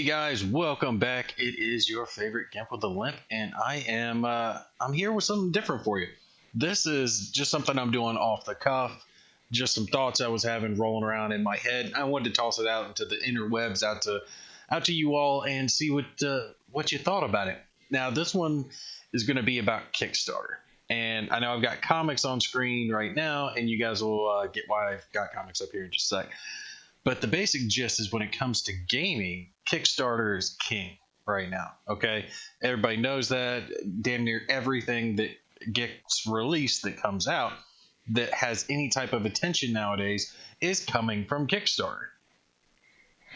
Guys, welcome back. It is your favorite Gimp with a Limp, and I'm here with something different for you. This is just something I'm doing off the cuff, just some thoughts I was having rolling around in my head. I wanted to toss it out into the interwebs, out to you all, and see what you thought about it. Now, this one is going to be about Kickstarter, and I know I've got comics on screen right now, and you guys will get why I've got comics up here in just a sec. But the basic gist is when it comes to gaming, Kickstarter is king right now, okay? Everybody knows that. Damn near everything that gets released that comes out that has any type of attention nowadays is coming from Kickstarter.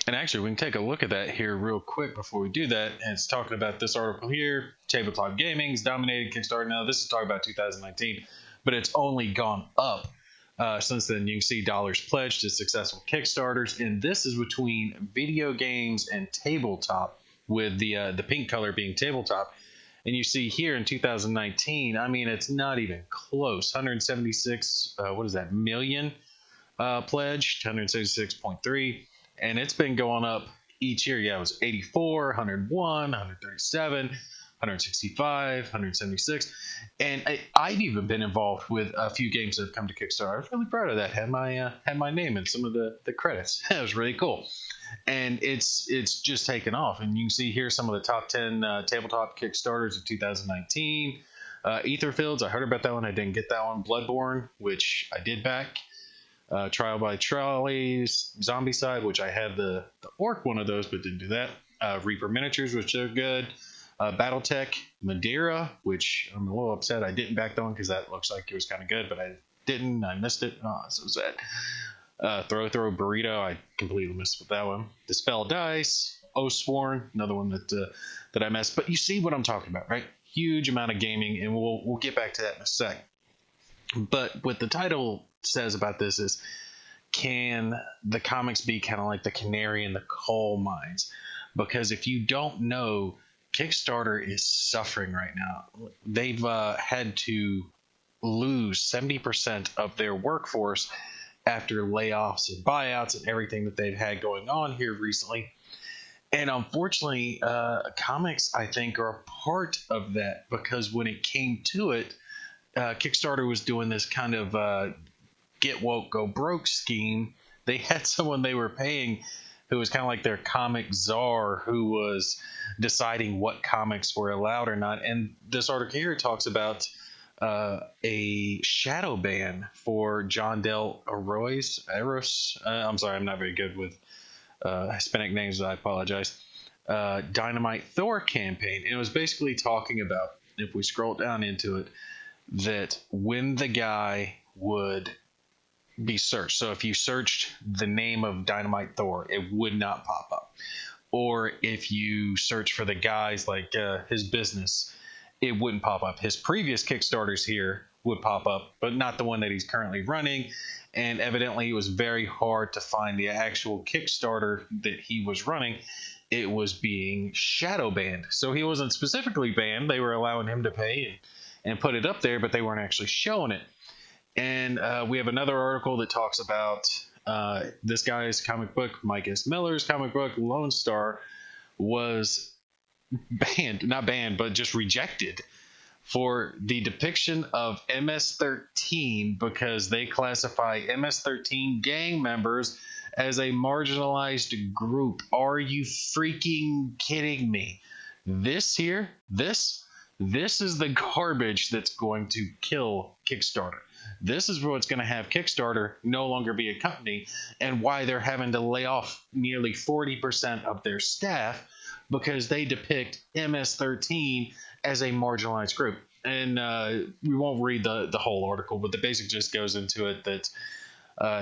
And actually, we can take a look at that here real quick before we do that. And it's talking about this article here. Tabletop Gaming's dominated Kickstarter. Now, this is talking about 2019, but it's only gone up. Since then, you can see dollars pledged to successful Kickstarters, and this is between video games and tabletop, with the pink color being tabletop. And you see here in 2019, I mean, it's not even close. 176, million pledged, 176.3, and it's been going up each year. Yeah, it was 84, 101, 137. 165, 176, and I've even been involved with a few games that have come to Kickstarter. I was really proud of that. Had my name in some of the credits. That was really cool, and it's just taken off. And you can see here some of the top 10 tabletop Kickstarters of 2019. Etherfields, I heard about that one. I didn't get that one. Bloodborne, which I did back. Trial by Trolley's Zombicide, which I had the orc one of those, but didn't do that. Reaper Miniatures, which are good. Battletech Madeira, which I'm a little upset I didn't back that one because that looks like it was kind of good, but I didn't. I missed it. Oh, so sad. Throw Burrito, I completely missed with that one. Dispel Dice, Oathsworn, another one that I missed. But you see what I'm talking about, right? Huge amount of gaming, and we'll get back to that in a sec. But what the title says about this is, can the comics be kind of like the canary in the coal mines? Because if you don't know, Kickstarter is suffering right now. They've had to lose 70% of their workforce after layoffs and buyouts and everything that they've had going on here recently. And unfortunately, comics, I think, are a part of that, because when it came to it, Kickstarter was doing this kind of get woke, go broke scheme. They had someone they were paying who was kind of like their comic czar, who was deciding what comics were allowed or not. And this article here talks about a shadow ban for John Del Arroy's. I'm sorry, I'm not very good with Hispanic names. I apologize. Dynamite Thor campaign. And it was basically talking about, if we scroll down into it, that when the guy would be searched. So if you searched the name of Dynamite Thor, it would not pop up. Or if you search for the guys, like his business, it wouldn't pop up. His previous Kickstarters here would pop up, but not the one that he's currently running. And evidently it was very hard to find the actual Kickstarter that he was running. It was being shadow banned. So he wasn't specifically banned. They were allowing him to pay and put it up there, but they weren't actually showing it. And we have another article that talks about this guy's comic book, Mike S. Miller's comic book, Lone Star, was banned, not banned, but just rejected for the depiction of MS-13, because they classify MS-13 gang members as a marginalized group. Are you freaking kidding me? This here, this is the garbage that's going to kill Kickstarter. This is what's going to have Kickstarter no longer be a company, and why they're having to lay off nearly 40% of their staff, because they depict MS-13 as a marginalized group. And we won't read the whole article, but the basic gist goes into it that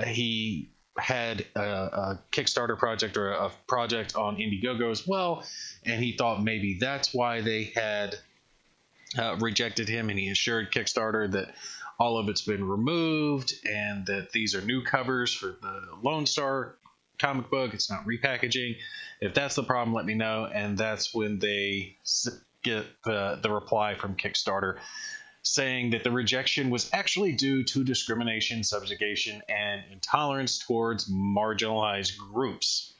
he had a Kickstarter project, or a project on Indiegogo as well, and he thought maybe that's why they had rejected him, and he assured Kickstarter that all of it's been removed and that these are new covers for the Lone Star comic book. It's not repackaging. If that's the problem, let me know. And that's when they get the reply from Kickstarter saying that the rejection was actually due to discrimination, subjugation, and intolerance towards marginalized groups.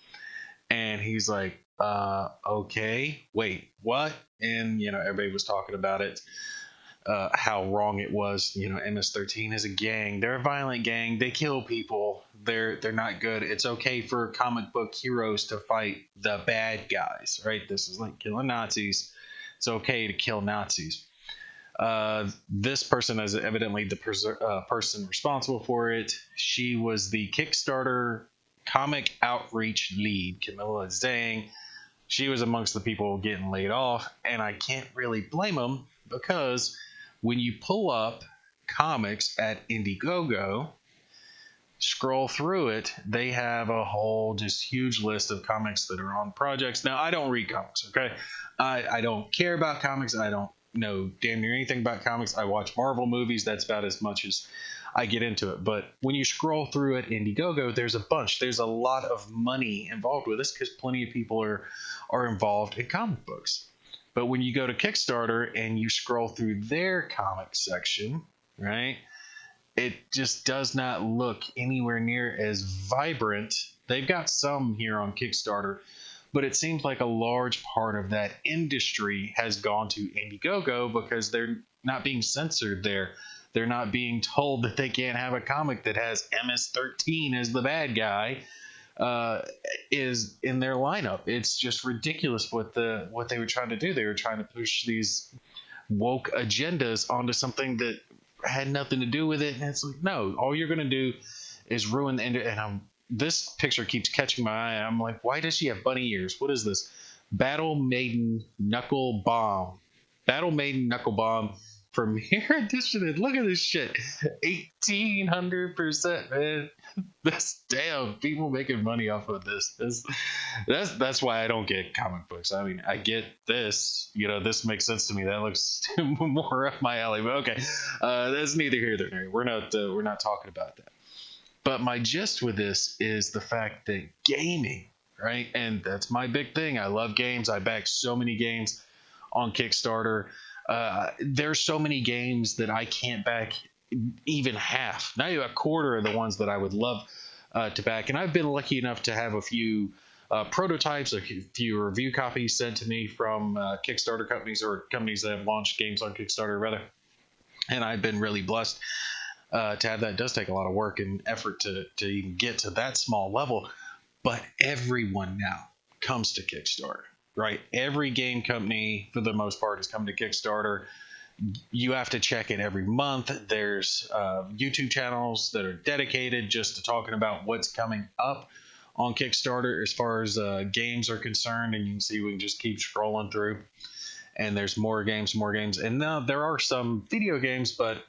And he's like, okay, wait, what? And everybody was talking about it, how wrong it was. MS-13 is a gang. They're a violent gang. They kill people. They're not good. It's okay for comic book heroes to fight the bad guys, right? This is like killing Nazis. It's okay to kill Nazis. This person is evidently the person responsible for it. She was the Kickstarter comic outreach lead, Camilla Zhang. She was amongst the people getting laid off, and I can't really blame them, because when you pull up comics at Indiegogo, scroll through it, they have a whole just huge list of comics that are on projects. Now, I don't read comics, okay? I don't care about comics. I don't know damn near anything about comics. I watch Marvel movies. That's about as much as I get into it. But when you scroll through it, Indiegogo, there's a bunch. There's a lot of money involved with this, because plenty of people are involved in comic books. But when you go to Kickstarter and you scroll through their comic section, right, it just does not look anywhere near as vibrant. They've got some here on Kickstarter, but it seems like a large part of that industry has gone to Indiegogo because they're not being censored there. They're not being told that they can't have a comic that has MS-13 as the bad guy is in their lineup. It's just ridiculous what they were trying to do. They were trying to push these woke agendas onto something that had nothing to do with it. And it's like, no, all you're going to do is ruin the end. And this picture keeps catching my eye. I'm like, why does she have bunny ears? What is this? Battle Maiden Knuckle Bomb. Battle Maiden Knuckle Bomb from Here Edition. And look at this shit. 1,800%, man. That's damn people making money off of this. That's why I don't get comic books. I mean, I get this. This makes sense to me. That looks more up my alley. But okay, that's neither here nor there. We're not talking about that. But my gist with this is the fact that gaming, right? And that's my big thing. I love games. I back so many games on Kickstarter. There's so many games that I can't back even half, not even a quarter of the ones that I would love to back. And I've been lucky enough to have a few prototypes, a few review copies sent to me from Kickstarter companies, or companies that have launched games on Kickstarter, rather. And I've been really blessed to have that. It does take a lot of work and effort to even get to that small level. But everyone now comes to Kickstarter, right? Every game company, for the most part, has come to Kickstarter. You have to check it every month. There's YouTube channels that are dedicated just to talking about what's coming up on Kickstarter as far as games are concerned. And you can see we can just keep scrolling through. And there's more games. And now there are some video games, but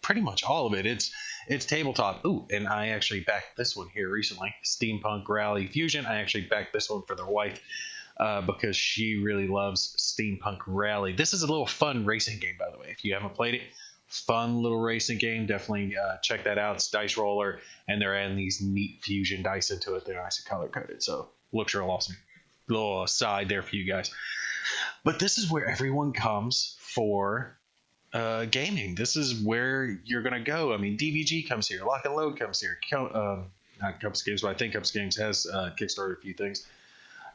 pretty much all of it, it's tabletop. Ooh, and I actually backed this one here recently, Steampunk Rally Fusion. I actually backed this one for their wife because she really loves Steampunk Rally. This is a little fun racing game, by the way. If you haven't played it, fun little racing game. Definitely check that out. It's dice roller, and they're adding these neat fusion dice into it. They're nice and color coded, so looks real awesome. Little aside there for you guys. But this is where everyone comes for gaming. This is where you're going to go. I mean, DVG comes here. Lock and Load comes here. Not Cups Games, but I think Cups Games has Kickstarted a few things.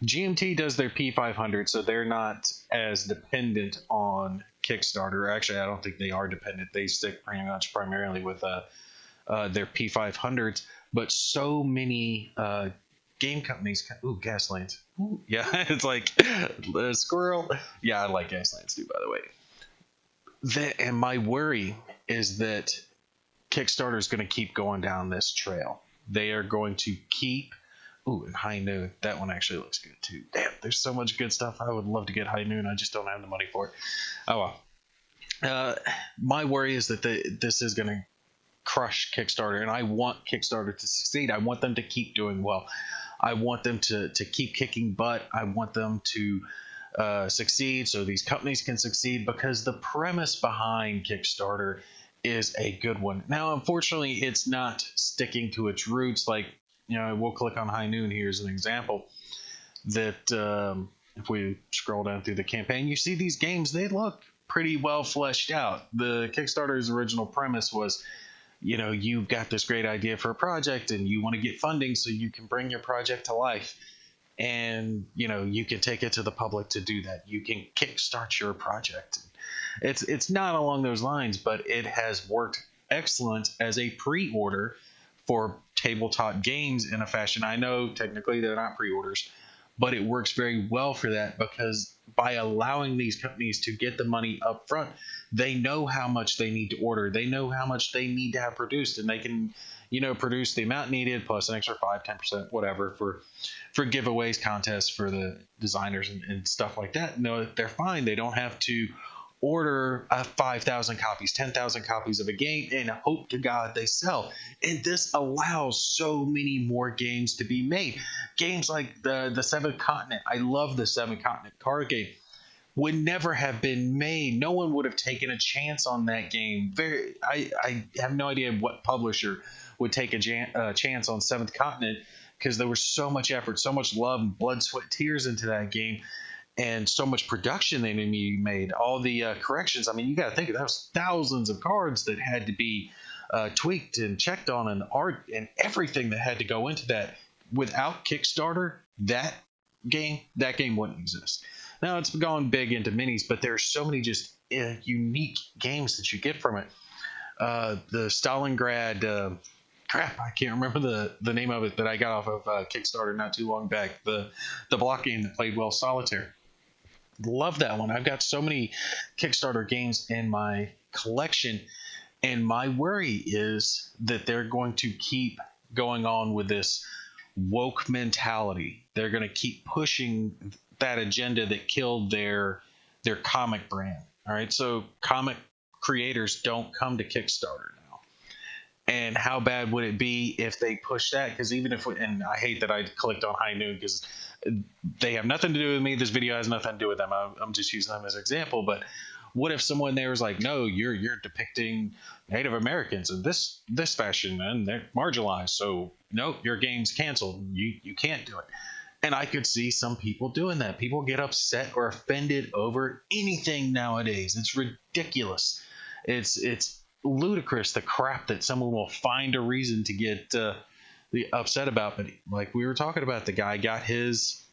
GMT does their P500, so they're not as dependent on Kickstarter. Actually, I don't think they are dependent. They stick pretty much primarily with their P500s. But so many game companies. Ooh, Gaslands. Ooh, yeah, it's like a squirrel. Yeah, I like Gaslands too, by the way. And my worry is that Kickstarter is going to keep going down this trail. They are going to keep. Ooh, and High Noon. That one actually looks good too. Damn, there's so much good stuff. I would love to get High Noon. I just don't have the money for it. Oh well. My worry is that this is going to crush Kickstarter, and I want Kickstarter to succeed. I want them to keep doing well. I want them to keep kicking butt. I want them to succeed so these companies can succeed, because the premise behind Kickstarter is a good one. Now, unfortunately, it's not sticking to its roots. Like, we'll click on High Noon here as an example. That if we scroll down through the campaign, you see these games, they look pretty well fleshed out. The Kickstarter's original premise was, you've got this great idea for a project and you want to get funding so you can bring your project to life. and you can take it to the public to do that. You can kickstart your project. It's not along those lines, but it has worked excellent as a pre-order for tabletop games in a fashion. I know technically they're not pre-orders, but it works very well for that, because by allowing these companies to get the money up front, they know how much they need to order. They know how much they need to have produced, and they can, produce the amount needed plus an extra 5-10%, whatever, for giveaways, contests for the designers and stuff like that. No, they're fine. They don't have to order 5,000 copies, 10,000 copies of a game and hope to God they sell. And this allows so many more games to be made. Games like the Seventh Continent. I love the Seventh Continent card game. Would never have been made. No one would have taken a chance on that game. I have no idea what publisher would take a chance on Seventh Continent, because there was so much effort, so much love, and blood, sweat, tears into that game. And so much production they made, all the corrections. I mean, you got to think of those thousands of cards that had to be tweaked and checked on, and art and everything that had to go into that. Without Kickstarter, that game wouldn't exist. Now it's gone big into minis, but there's so many just unique games that you get from it. The Stalingrad. Crap, I can't remember the name of it that I got off of Kickstarter not too long back. The block game that played well, Solitaire. Love that one. I've got so many Kickstarter games in my collection, and my worry is that they're going to keep going on with this woke mentality. They're going to keep pushing that agenda that killed their comic brand. All right, so comic creators don't come to Kickstarter now. And how bad would it be if they push that? Because even if and I hate that I clicked on High Noon, because they have nothing to do with me. This video has nothing to do with them. I'm just using them as an example. But what if someone there was like, no, you're depicting Native Americans in this fashion, and they're marginalized, so no, your game's canceled. You can't do it. And I could see some people doing that. People get upset or offended over anything nowadays. It's ridiculous. It's ludicrous, the crap that someone will find a reason to get upset about. But like we were talking about, the guy got his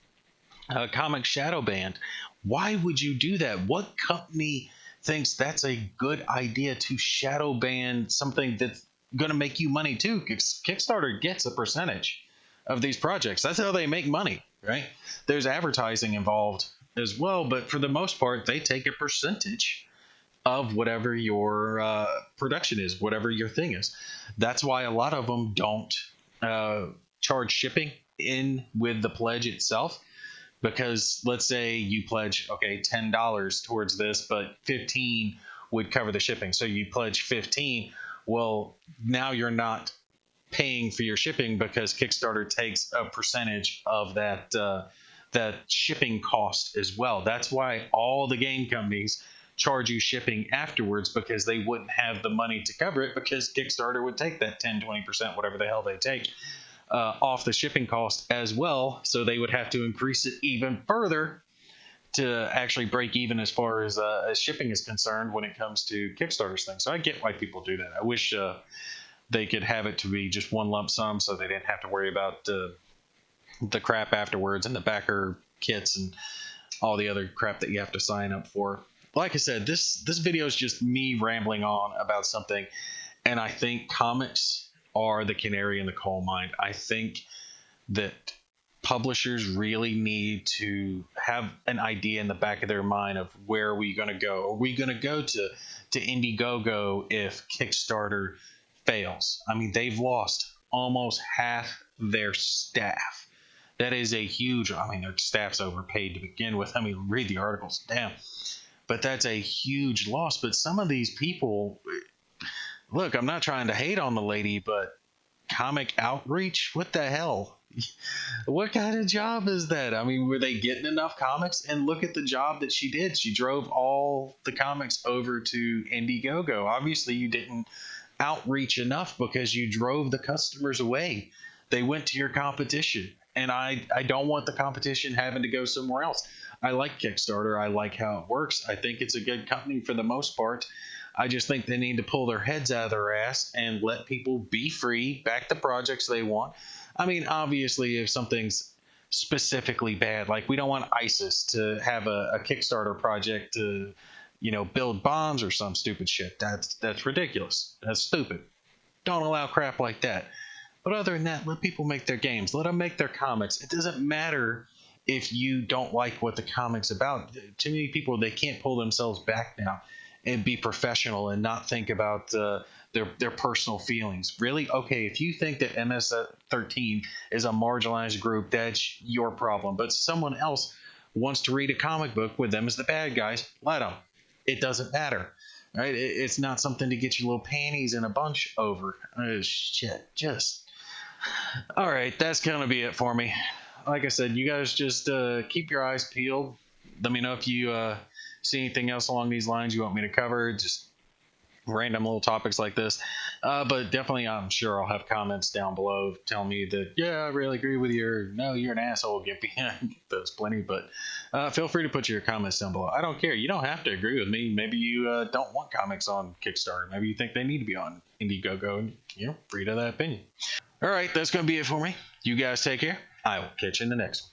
comic shadow banned. Why would you do that? What company thinks that's a good idea to shadow ban something that's going to make you money too? Kickstarter gets a percentage of these projects. That's how they make money, right? There's advertising involved as well, but for the most part, they take a percentage of whatever your production is, whatever your thing is. That's why a lot of them don't charge shipping in with the pledge itself, because let's say you pledge, okay, $10 towards this, but 15 would cover the shipping. So you pledge 15. Well, now you're not paying for your shipping, because Kickstarter takes a percentage of that shipping cost as well. That's why all the game companies charge you shipping afterwards, because they wouldn't have the money to cover it, because Kickstarter would take that 10-20%, whatever the hell they take, off the shipping cost as well. So they would have to increase it even further to actually break even as far as shipping is concerned when it comes to Kickstarter's thing. So I get why people do that. I wish they could have it to be just one lump sum, so they didn't have to worry about the crap afterwards and the backer kits and all the other crap that you have to sign up for. Like I said, this video is just me rambling on about something, and I think comics are the canary in the coal mine. I think that publishers really need to have an idea in the back of their mind of where are we going to go. Are we going to go to Indiegogo if Kickstarter fails? I mean, they've lost almost half their staff. That is a huge, I mean, their staff's overpaid to begin with. I mean, read the articles, damn. But that's a huge loss. But some of these people, look, I'm not trying to hate on the lady, but comic outreach, what the hell? What kind of job is that? I mean, were they getting enough comics? And look at the job that she did. She drove all the comics over to Indiegogo. Obviously, you didn't outreach enough, because you drove the customers away. They went to your competition. And I don't want the competition having to go somewhere else. I like Kickstarter. I like how it works. I think it's a good company for the most part. I just think they need to pull their heads out of their ass and let people be free, back the projects they want. I mean, obviously, if something's specifically bad. Like we don't want ISIS to have a Kickstarter project to, build bombs or some stupid shit. That's ridiculous. That's stupid. Don't allow crap like that. But other than that, let people make their games. Let them make their comics. It doesn't matter if you don't like what the comic's about. Too many people, they can't pull themselves back now and be professional and not think about their personal feelings. Really? Okay, if you think that MS-13 is a marginalized group, that's your problem. But someone else wants to read a comic book with them as the bad guys, let them. It doesn't matter. Right? It's not something to get your little panties in a bunch over. Shit. Just. All right, that's going to be it for me. Like I said, you guys just keep your eyes peeled. Let me know if you see anything else along these lines you want me to cover. Just random little topics like this. But definitely, I'm sure I'll have comments down below telling me that, yeah, I really agree with you, or no, you're an asshole, Gimpy. There's plenty, but feel free to put your comments down below. I don't care. You don't have to agree with me. Maybe you don't want comics on Kickstarter. Maybe you think they need to be on Indiegogo, and free to that opinion. All right, that's going to be it for me. You guys take care. I will catch you in the next one.